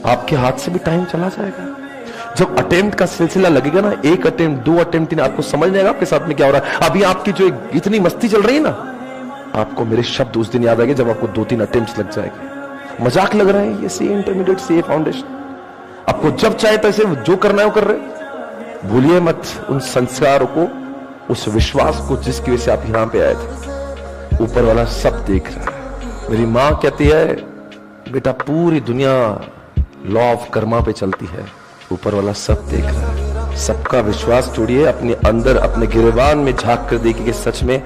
आपके हाथ से भी टाइम चला जाएगा। जब अटेम्प्ट का सिलसिला लगेगा ना, एक अटेम्प्ट, 2 अटेम्प्ट, 3, आपको समझ जाएगा आपके साथ में क्या हो रहा है। अभी आपकी जो इतनी मस्ती चल रही है ना, आपको मेरे शब्द उस दिन याद आएंगे जब आपको 2-3 अटेम्प्ट लग जाएंगे। मजाक लग रहा है ये सीए इंटरमीडिएट, सीए फाउंडेशन। आपको जब चाहे तैसे जो करना है वो कर रहे। भूलिए मत उन संस्कारों को, उस विश्वास को जिसकी वजह से आप यहां पे आए थे। ऊपर वाला सब देख रहा है। मेरी मां कहती है, बेटा पूरी दुनिया लॉ ऑफ कर्मा पे चलती है, ऊपर वाला सब देख रहा है। सबका विश्वास तोड़िए, अपने अंदर अपने गिरेबान में झांक कर देखिए कि सच में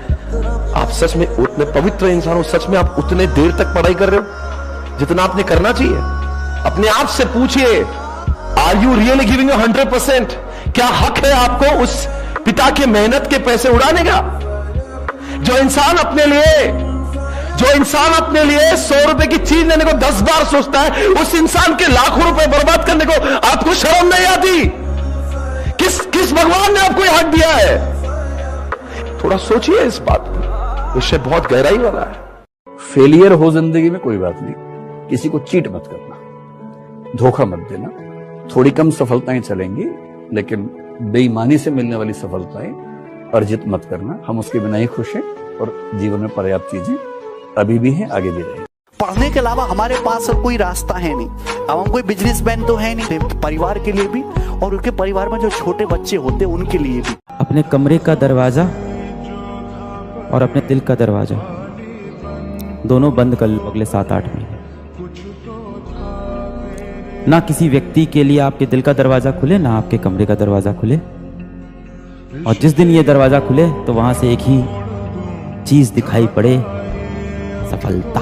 आप सच में उतने पवित्र इंसान हो, सच में आप उतने देर तक पढ़ाई कर रहे हो जितना आपने करना चाहिए। अपने आप से पूछिए, आर यू रियली गिविंग 100%? क्या हक है आपको उस पिता के मेहनत के पैसे उड़ाने का? जो इंसान अपने लिए 100 रुपए की चीज लेने को 10 बार सोचता है, उस इंसान के लाखों रुपए बर्बाद करने को आपको शर्म नहीं आती? किस भगवान ने आपको यह हक दिया है? थोड़ा सोचिए इस बात पर, विषय बहुत गहराई वाला है। फेलियर हो जिंदगी में कोई बात नहीं, किसी को चीट मत करना, धोखा मत देना। थोड़ी कम सफलताएं चलेंगी, लेकिन बेईमानी से मिलने वाली सफलताएं अर्जित मत करना। हम उसके बिना ही खुश हैं और जीवन में पर्याप्त चीजें अभी भी हैं, आगे भी रहेंगी। पढ़ने के अलावा हमारे पास और कोई रास्ता है नहीं। अब हम कोई बिजनेसमैन तो है नहीं, परिवार के लिए भी और उनके परिवार में जो छोटे बच्चे होते हैं उनके लिए भी। अपने कमरे का दरवाजा और अपने दिल का दरवाजा दोनों बंद कर लो अगले 7-8 महीने। ना किसी व्यक्ति के लिए आपके दिल का दरवाजा खुले, ना आपके कमरे का दरवाजा खुले। और जिस दिन ये दरवाजा खुले तो वहां से एक ही चीज दिखाई पड़े, सफलता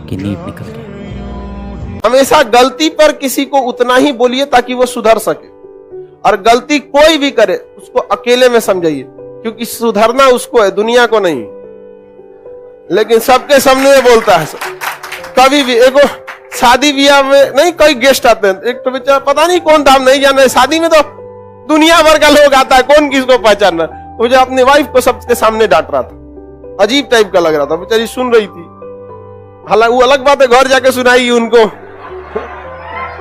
की नींव निकल गई। हमेशा गलती पर किसी को उतना ही बोलिए ताकि वो सुधर सके, और गलती कोई भी करे उसको अकेले में समझाइए, क्योंकि सुधरना उसको है, दुनिया को नहीं। लेकिन सबके सामने में बोलता है कभी भी। एक शादी ब्याह में नहीं, कई गेस्ट आते हैं, एक तो बेचारा पता नहीं कौन था, नहीं जाना है। शादी में तो दुनिया भर का लोग आता है, कौन किसको पहचानना। वो जो अपनी वाइफ को सबके सामने डांट रहा था, अजीब टाइप का लग रहा था, बेचारी सुन रही थी। हालांकि वो अलग बात है, घर जाके सुनाएगी उनको,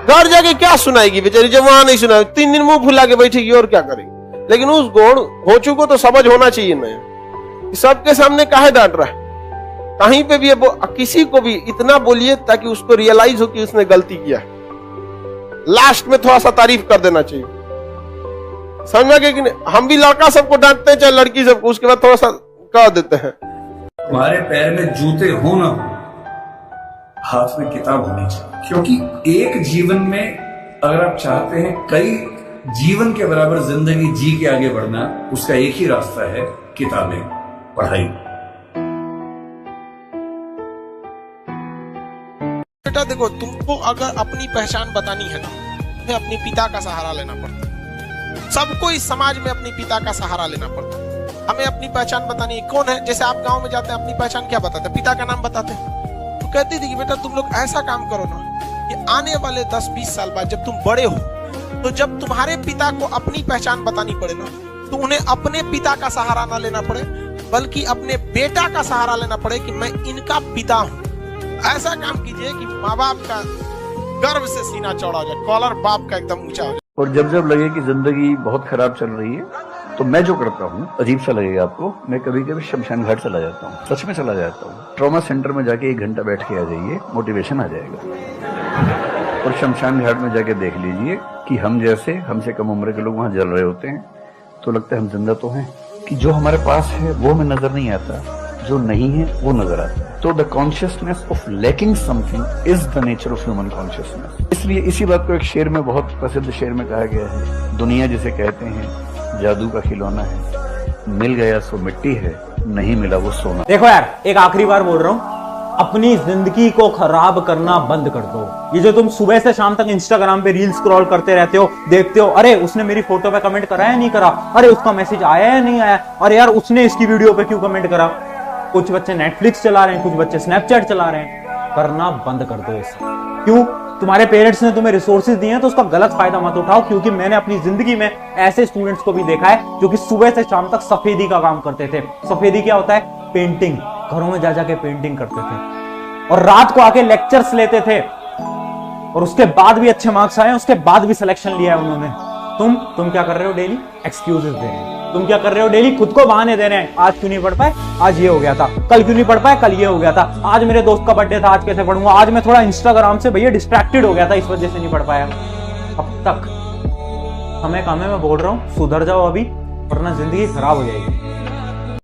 घर जाके क्या सुनाएगी बेचारी, जब वहां नहीं सुना 3 दिन मुंह फुला के बैठेगी और क्या करेगी। लेकिन उस गुण हो चुको तो समझ होना चाहिए ना, सबके सामने काहे डांट रहा है। कहीं पे भी किसी को भी इतना बोलिए ताकि उसको रियलाइज हो कि उसने गलती किया है। लास्ट में थोड़ा सा तारीफ कर देना चाहिए, समझा कि नहीं? हम भी लड़का सबको डांटते हैं, चाहे लड़की सबको, उसके बाद थोड़ा सा कह देते हैं। तुम्हारे पैर में जूते हो ना, हाथ में किताब होनी चाहिए। क्योंकि एक जीवन में अगर आप चाहते हैं कई जीवन के बराबर जिंदगी जी के आगे बढ़ना, उसका एक ही रास्ता है, किताबें, पढ़ाई। बेटा देखो, तुमको अगर अपनी पहचान बतानी है ना, तुम्हें अपने पिता का सहारा लेना पड़ता है। सबको इस समाज में अपने पिता का सहारा लेना पड़ता है। हमें अपनी पहचान बतानी है। कौन है? जैसे आप गांव में जाते हैं, अपनी पहचान क्या बताते हैं? पिता का नाम बताते हैं। तो कहती थी कि बेटा तुम लोग ऐसा काम करो ना कि आने वाले 10-20 साल बाद जब तुम बड़े हो, तो जब तुम्हारे पिता को अपनी पहचान बतानी पड़े ना, तो उन्हें अपने पिता का सहारा ना लेना पड़े, बल्कि अपने बेटा का सहारा लेना पड़े कि मैं इनका पिता हूं। ऐसा काम कीजिए कि माँ बाप का गर्व से सीना चौड़ा हो जाए, कॉलर बाप का एकदम ऊंचा हो जाए। और जब जब लगे कि जिंदगी बहुत खराब चल रही है, तो मैं जो करता हूँ, अजीब सा लगेगा आपको, मैं कभी कभी शमशान घाट चला जाता हूँ। सच में चला जाता हूँ। ट्रॉमा सेंटर में जाके 1 घंटा बैठ के आ जाइए, मोटिवेशन आ जाएगा। और शमशान घाट में जाके देख लीजिए कि हम जैसे हमसे कम उम्र के लोग वहां जल रहे होते हैं, तो लगता है हम जिंदा तो हैं। कि जो हमारे पास है वो हमें नजर नहीं आता, जो नहीं है वो नजर आता है। तो the consciousness of lacking something is the nature of human consciousness. इसलिए इसी बात को एक शेर में, बहुत प्रसिद्ध शेर में कहा गया है, दुनिया जिसे कहते हैं जादू का खिलौना है, मिल गया सो मिट्टी है, नहीं मिला वो सोना। देखो यार, एक आखिरी बार बोल रहा हूँ, अपनी जिंदगी को खराब करना बंद कर दो। ये जो तुम सुबह से शाम तक इंस्टाग्राम पे रील स्क्रॉल करते रहते हो, देखते हो, अरे उसने मेरी फोटो पे कमेंट करा या नहीं करा, अरे उसका मैसेज आया या नहीं आया, अरे यार उसने इसकी वीडियो पे क्यों कमेंट करा। कुछ बच्चे नेटफ्लिक्स चला रहे हैं, कुछ बच्चे स्नैपचैट चला रहे हैं। करना बंद कर दो इसे। क्यों? तुम्हारे पेरेंट्स ने तुम्हें रिसोर्सेज दिए हैं, तो उसका गलत फायदा मत उठाओ। क्योंकि मैंने अपनी जिंदगी में ऐसे स्टूडेंट्स को भी देखा है जो कि सुबह से शाम तक सफेदी का काम करते थे। सफेदी क्या होता है? पेंटिंग। घरों में जा जाके पेंटिंग करते थे और रात को आके लेक्चर्स लेते थे और उसके बाद भी अच्छे मार्क्स आए, उसके बाद भी सिलेक्शन लिया है उन्होंने। तुम क्या कर रहे हो? डेली एक्सक्यूजेस दे रहे हैं। तुम क्या कर रहे हो? डेली खुद को बहाने दे रहे हैं। आज क्यों नहीं पढ़ पाए? आज ये हो गया था। कल क्यों नहीं पढ़ पाए? कल ये हो गया था। आज मेरे दोस्त का बर्थडे था, आज कैसे पढ़ूंगा? आज मैं थोड़ा इंस्टाग्राम से भैया डिस्ट्रैक्टेड हो गया था, इस वजह से नहीं पढ़ पाया। अब तक समय कम है, मैं बोल रहा हूँ सुधर जाओ अभी, वरना जिंदगी खराब हो जाएगी।